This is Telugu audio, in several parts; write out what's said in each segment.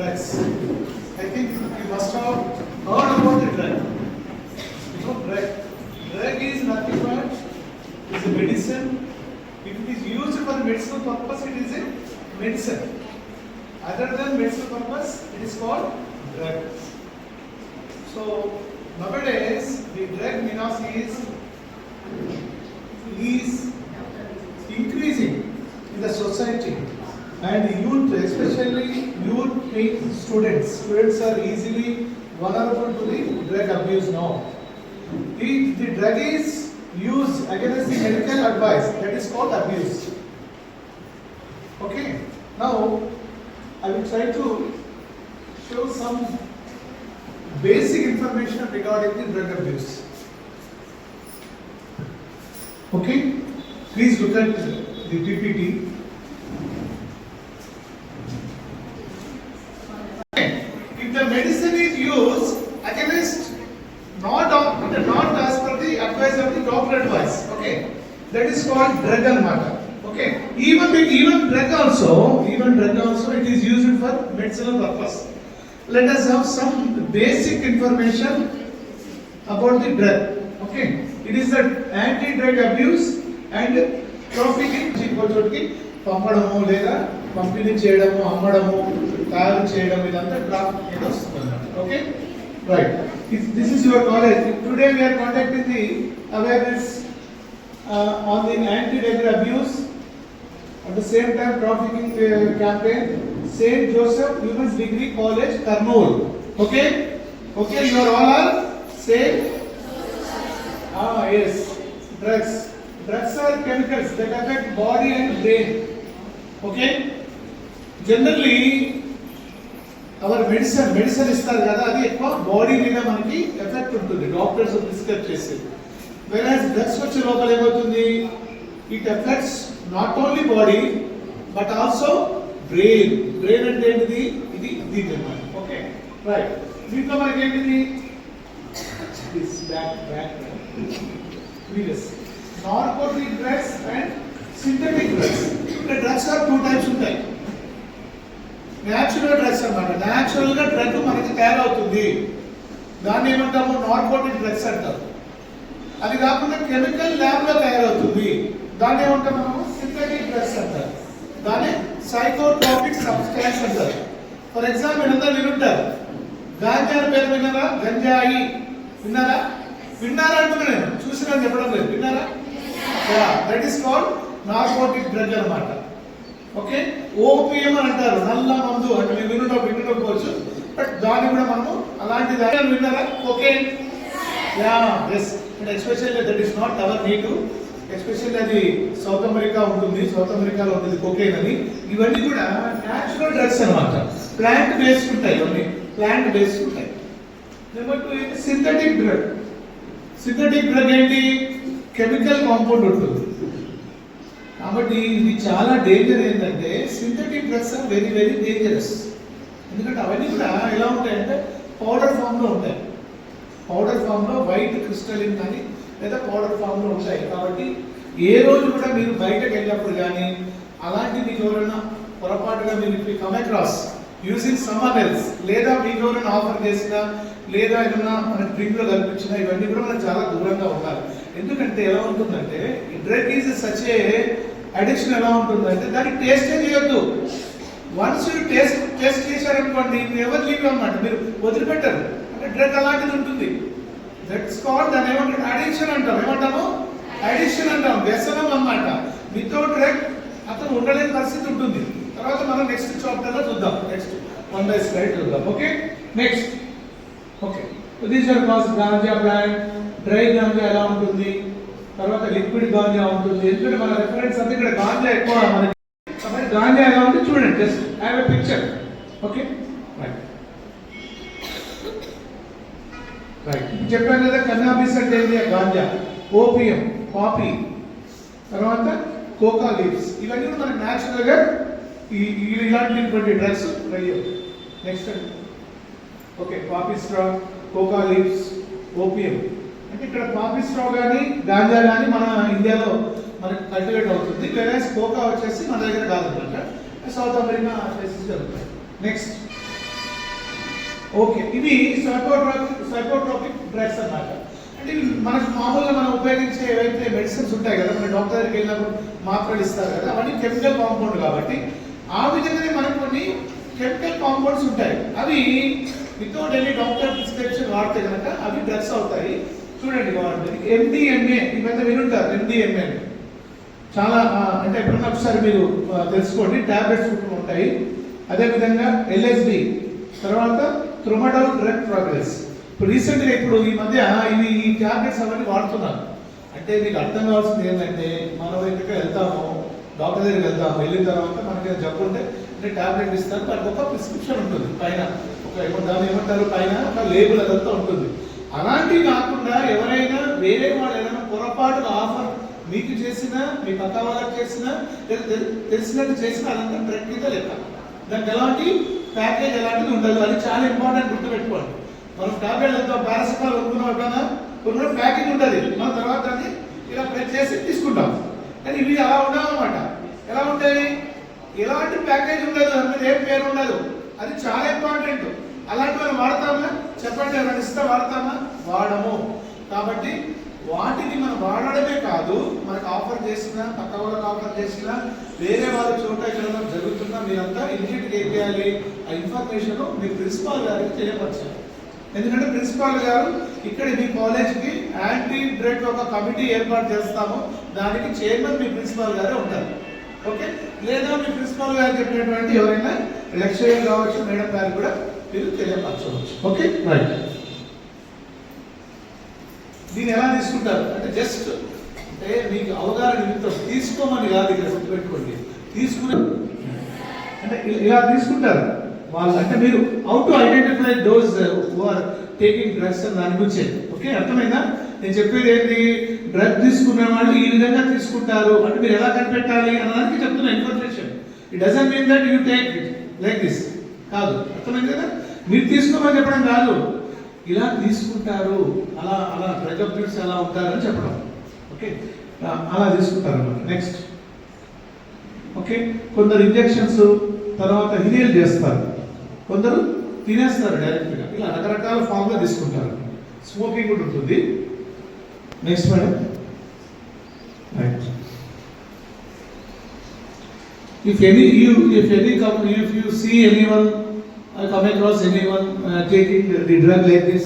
drugs. I think you must have heard about the drug. You know, drug is nothing but is a medicine. If it is used for medicinal purpose, it is a medicine. Other than medicinal purpose, it is called drug. So nowadays, the drug menace is increasing in the society, and youth, especially youth students are easily vulnerable to the drug abuse now. If the drug is used against the medical advice, that is called abuse. Okay, now I will try to show some basic information regarding the drug abuse. Okay, please look at the PPT. If the medicine is used against not as per the advice of the doctor advice, okay, that is called drug anamata. Okay, even drug also it is used for medicinal purpose. Let us have some basic information about the drug. Okay, it is the anti-drug abuse and trafficking. పంపడము లేదా పంపిణీ చేయడము అమ్మడము తయారు చేయడం ఇదంతా ట్రాఫికింగ్ వస్తుంది. Okay, right. This is your college. Today we are conducting the awareness on the anti-drug abuse. At the same time, trafficking campaign. Saint Joseph Women's Degree College, Kurnool. Okay, you are all safe. Yes. Drugs are chemicals that affect body and brain. Okay. Generally, our medicine ఇస్తారు కదా, అది ఎక్కువ బాడీ మీద మనకి ఎఫెక్ట్ ఉంటుంది, డాక్టర్స్ ప్రిస్క్రైబ్ చేసేది. వెరాజ్ డ్రగ్స్ వచ్చే లోపల ఏమవుతుంది, it effects not only body but also brain. Brain అంటే ఏంటిది, ఇది దీని అన్నమాట. Okay, right. దీంట్లో మనకి ఏంటిది, this back previous narcotic drugs and synthetic drugs. ఇక్కడ డ్రగ్స్ ఆర్ 2 టైప్స్ ఉంటాయి. న్యాచురల్ డ్రగ్స్ అన్నమాట. న్యాచురల్ గా డ్రగ్ మనకి తయారవుతుంది, దాన్ని ఏమంటాము, నార్కోటిక్ డ్రగ్స్ అంటారు. అది కాకుండా కెమికల్ ల్యాబ్ లో తయారవుతుంది, దాన్ని ఏమంటాం మనము సింథటిక్ డ్రగ్స్ అంటారు. దాన్ని సైకోట్రోపిక్ సబ్స్టాన్స్ అంటారు. ఫర్ ఎగ్జాంపుల్ అందరూ వినుంటారు, గాంజా పేరు విన్నారా, గంజాయి విన్నారా అంటున్నా, నేను చూసినా చెప్పడం లేదు, విన్నారా? That is called narcotic drug అన్నమాట. ఓకే, ఓపియం అని అంటారు, నల్ల మందు అంటే మీరు వినకపోవచ్చు, బట్ దాన్ని కూడా మనము అలాంటి దాన్ని విన్నారా, cocaine. Especially that is not our need, especially అది సౌత్ అమెరికా ఉంటుంది, సౌత్ అమెరికాలో ఉంటుంది కోకేన్ అని. ఇవన్నీ కూడా న్యాచురల్ డ్రగ్స్ అన్నమాట, ప్లాంట్ బేస్డ్ ఉంటాయి, ఇవన్నీ ప్లాంట్ బేస్డ్ ఉంటాయి. నెంబర్ 2 ఏంటి, సింథటిక్ డ్రగ్. సింథటిక్ డ్రగ్ ఏంటి, కెమికల్ కాంపౌండ్ ఉంటుంది. కాబట్టి ఇది చాలా డేంజర్. ఏంటంటే synthetic drugs are very very dangerous. ఎందుకంటే అవన్నీ కూడా ఎలా ఉంటాయంటే పౌడర్ ఫామ్లో ఉంటాయి. పౌడర్ ఫామ్లో వైట్ క్రిస్టలిన్ కానీ లేదా పౌడర్ ఫామ్లో ఉంటాయి. కాబట్టి ఏ రోజు కూడా మీరు బయటకు వెళ్ళినప్పుడు కానీ అలాంటి మీకు ఎవరైనా పొరపాటుగా మీరు come across using someone else, లేదా మీకు ఎవరైనా ఆఫర్ చేసినా లేదా ఏదైనా మన డ్రింక్లో కల్పించినా, ఇవన్నీ కూడా మనం చాలా దూరంగా ఉండాలి. ఎందుకంటే ఎలా ఉంటుందంటే ఈ drug is such a addiction. ఎలా ఉంటుందంటే దానికి టేస్టే చేయొద్దు. వన్స్ యూ టేస్ట్ చేశారనుకోండి, మీరు ఎవరు లీవ్ అన్నమాట, మీరు వదిలిపెట్టరు. అంటే డ్రగ్ అలాంటిది ఉంటుంది. దట్స్ కాల్డ్, దాన్ని ఏమంటారు, అడిక్షన్ అంటాం. ఏమంటాము, అడిక్షన్ అంటాం, వ్యసనం అన్నమాట. వితౌట్ డ్రగ్ అతను ఉండలేని పరిస్థితి ఉంటుంది. తర్వాత మనం నెక్స్ట్ చాప్టర్లో చూద్దాం, నెక్స్ట్ 1 by slide చూద్దాం. Okay, next. Okay, these are calls ganja plant. Dry ganja ఎలా ఉంటుంది, తర్వాత లిక్విడ్ గాంజా ఉంటుంది. ఎందుకంటే మన రిఫరెన్స్ అంతా ఇక్కడ గాంజా ఎక్కువ మనకి. కాబట్టి గాంజా ఎలా ఉంటుంది చూడండి, just have a picture. Okay, right. చెప్పాను కదా, కన్నాబిస్ అంటే ఏంటి, గాంజా, ఓపియం, పాపీ, తర్వాత కోకా లీవ్స్. ఇవన్నీ కూడా మనకి న్యాచురల్ గా ఇలాంటి drugs. Next, okay, poppy straw, coca leaves, opium. అంటే ఇక్కడ పాపీ స్ట్రా కానీ గాంజా కానీ మన ఇండియాలో మనకి కల్టివేట్ అవుతుంది. వేరేస్ కోకా వచ్చేసి మన దగ్గర కాదనమాట, సౌత్ అమెరికా ప్లేసెస్ జరుగుతాయి. నెక్స్ట్ ఓకే, ఇవి సైకోట్రోపిక్ డ్రగ్స్ అన్నమాట. అంటే ఇవి మనకు మామూలుగా మనం ఉపయోగించే ఏవైతే మెడిసిన్స్ ఉంటాయి కదా, మన డాక్టర్ దగ్గరికి వెళ్ళినప్పుడు మాత్రలు ఇస్తారు కదా, అవన్నీ కెమికల్ కాంపౌండ్ కాబట్టి ఆ విధంగానే మనకు కొన్ని కెమికల్ కాంపౌండ్స్ ఉంటాయి. అవి వితౌట్ ఎనీ డాక్టర్ ప్రిస్క్రిప్షన్ వాడితే కనుక అవి డ్రగ్స్ అవుతాయి. చూడండి వాటి MDMA, ఇవన్నీ వినుంటారు. MDMA చాలా అంటే ఎప్పుడన్నా ఒకసారి మీరు తెలుసుకోండి, టాబ్లెట్స్ ఉంటాయి. అదేవిధంగా LSD, తర్వాత థ్రోమడోల్ డ్రగ్ ప్రోగ్రెస్. ఇప్పుడు రీసెంట్గా ఇప్పుడు ఈ మధ్య ఈ టాబ్లెట్స్ అవన్నీ వాడుతున్నారు. అంటే మీకు అర్థం కావాల్సింది ఏంటంటే, మనం ఎక్కడికి వెళ్తాము, డాక్టర్ దగ్గరికి వెళ్తాము, వెళ్ళిన తర్వాత మనకి జబ్బు ఉంటే అంటే టాబ్లెట్ ఇస్తారు. దానికి ఒక ప్రిస్క్రిప్షన్ ఉంటుంది పైన, దాన్ని ఏమంటారు, పైన ఒక లేబుల్ అదంతా ఉంటుంది. అలాంటివి కాకుండా ఎవరైనా వేరే వాళ్ళు ఏదైనా పొరపాటుగా ఆఫర్ మీకు చేసినా, మీ పక్క వాళ్ళకి చేసినా, తెలిసినట్టు చేసినా అదంతా డ్రగ్ కింద లెక్క. దానికి ఎలాంటి ప్యాకేజ్ ఎలాంటిది ఉండదు. అది చాలా ఇంపార్టెంట్, గుర్తుపెట్టుకోండి. మనం టాబ్లెట్ ఎంత పారాసిటమాల్ కొనుక్కున్నాం ఎప్పుడన్నా, కొన్ని ప్యాకేజ్ ఉంటుంది, మన తర్వాత దాన్ని ఇలా ప్రెస్ చేసి తీసుకుంటాం. కానీ ఇవి అలా ఉండవు అన్నమాట. ఎలా ఉంటాయి, ఎలాంటి ప్యాకేజ్ ఉండదు, దాని మీద ఏం పేరు ఉండదు. అది చాలా ఇంపార్టెంట్. అలాంటి మనం వాడతామా చెప్పండి, ఎవరైనా ఇస్తే వాడతామా? వాడము. కాబట్టి వాటిని మనం వాడడమే కాదు, మనకు ఆఫర్ చేసినా, పక్క వాళ్ళకి ఆఫర్ చేసినా, వేరే వాళ్ళ చోట ఎక్కడ జరుగుతున్నా మీరంతా ఇమీడియట్గా ఏం చేయాలి, ఆ ఇన్ఫర్మేషన్ మీ ప్రిన్సిపాల్ గారికి తెలియపరచాలి. ఎందుకంటే ప్రిన్సిపాల్ గారు ఇక్కడ మీ కాలేజ్కి యాంటీ డ్రగ్ ఒక కమిటీ ఏర్పాటు చేస్తాము, దానికి చైర్మన్ మీ ప్రిన్సిపాల్ గారే ఉంటారు. ఓకే, లేదా మీ ప్రిన్సిపాల్ గారు చెప్పినటువంటి ఎవరైనా లెక్చరర్ కావచ్చు, మేడం గారు కూడా మీరు తెలియపరచవచ్చు. Okay, right. దీన్ని ఎలా తీసుకుంటారు అంటే జస్ట్ అంటే మీకు అవగాహన నిమిత్తం, తీసుకోమని కాదు, ఇక్కడ గుర్తుపెట్టుకోండి. తీసుకునే అంటే ఇలా తీసుకుంటారు వాళ్ళు. అంటే మీరు how to identify those who are taking drugs అని దాని గురించే. ఓకే, అర్థమైందా? నేను చెప్పేది ఏంటి, డ్రగ్ తీసుకున్న వాళ్ళు ఈ విధంగా తీసుకుంటారు అంటే మీరు ఎలా కనిపెట్టాలి అన్నదానికి చెప్తున్న information. It doesn't mean that you take it like this కాదు. అర్థమైంది కదా? మీరు తీసుకోమని చెప్పడం కాదు, ఇలా తీసుకుంటారు, అలా అలా డ్రగ్ అబ్యూస్ ఎలా ఉంటారని చెప్పడం. ఓకే, అలా తీసుకుంటారు అన్నమాట. నెక్స్ట్, ఓకే, కొందరు ఇంజెక్షన్స్ తర్వాత ఇన్హేల్ చేస్తారు, కొందరు తినేస్తారు డైరెక్ట్గా. ఇలా రకరకాల ఫామ్లో తీసుకుంటారు. స్మోకింగ్ కూడా ఉంటుంది. Next madam, right. If you see anyone come across anyone taking the drug like this,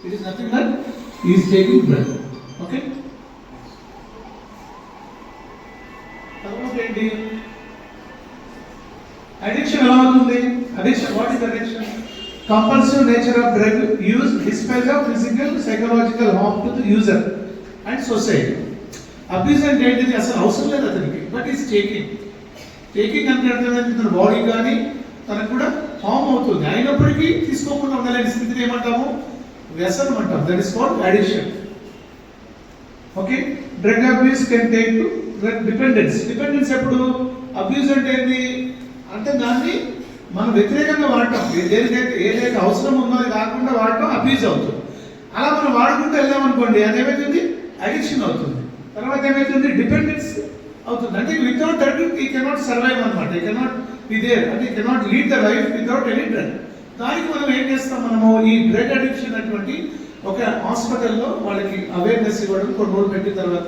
it is nothing but he is taking drug. Okay. ఏంటి అడిక్షన్ ఎలా అవుతుంది? Addiction, what is addiction? Compulsive nature of drug use despise of physical psychological harm to the user and society. Abuse అంటే ఏంటిది? అసలు అవసరం లేదు అతనికి, బట్ ఈస్ టేకింగ్ అంటే అర్థమైంది, తన బాడీ కానీ తనకు కూడా హార్మ్ అవుతుంది. అయినప్పటికీ తీసుకోకుండా ఉండలేని స్థితిని ఏమంటాము? వ్యసనం అంటాం. That is called addiction. Okay, drug abuse can take to drug dependence. Dependence ఎప్పుడు? అబ్యూస్ అంటే ఏంటి అంటే దాన్ని మనం వ్యతిరేకంగా వాడటం, ఏదైతే అవసరం ఉందో అది కాకుండా వాడటం అబ్యూజ్ అవుతుంది. అలా మనం వాడుకుంటూ వెళ్దాం అనుకోండి, అదేమవుతుంది? అడిక్షన్ అవుతుంది. తర్వాత ఏమవుతుంది? డిపెండెన్స్ అవుతుంది. అంటే వితౌట్ డ్రగ్ ఈ కెనాట్ సర్వైవ్ అనమాట. ఈ కెనాట్ బి దేర్, అంటే ఈ cannot lead the life without any drug. దానికి మనం ఏం చేస్తాం, మనము ఈ డ్రగ్ అడిక్షన్ అటువంటి ఒక హాస్పిటల్లో వాళ్ళకి అవేర్నెస్ ఇవ్వడం, కొన్ని రోజులు పెట్టిన తర్వాత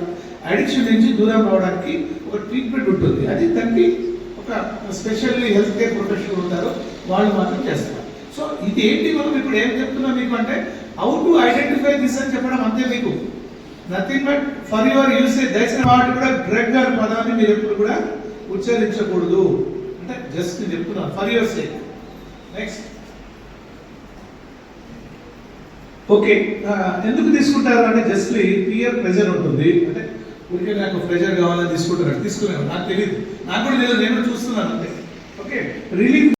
అడిక్షన్ నుంచి దూరం రావడానికి ఒక ట్రీట్మెంట్ ఉంటుంది. అది దానికి ఒక స్పెషల్లీ హెల్త్ కేర్ ప్రొఫెషనల్ ఉంటారు, వాళ్ళు మాత్రం చేస్తారు. సో ఇది ఏంటి, మనం ఇప్పుడు ఏం చెప్తున్నాం మీకు అంటే హౌ టు ఐడెంటిఫై దిస్ అని చెప్పడం అంతే. మీకు nothing but for your usage. దయచేసి వాటి కూడా డ్రగ్ అనే పదాన్ని మీరు ఎప్పుడు కూడా ఉచ్చరించకూడదు. అంటే జస్ట్ నేను చెప్తున్నాను for your sake. Next, okay, ఎందుకు తీసుకుంటారు అంటే జస్ట్ పియర్ ప్రెజర్ ఉంటుంది. అంటే ఊరికే నాకు ప్రెజర్ కావాలని తీసుకుంటారు, తీసుకున్నాను. నాకు తెలియదు, నాకు కూడా తెలియదు, నేను చూస్తున్నాను అంతే. Okay, relief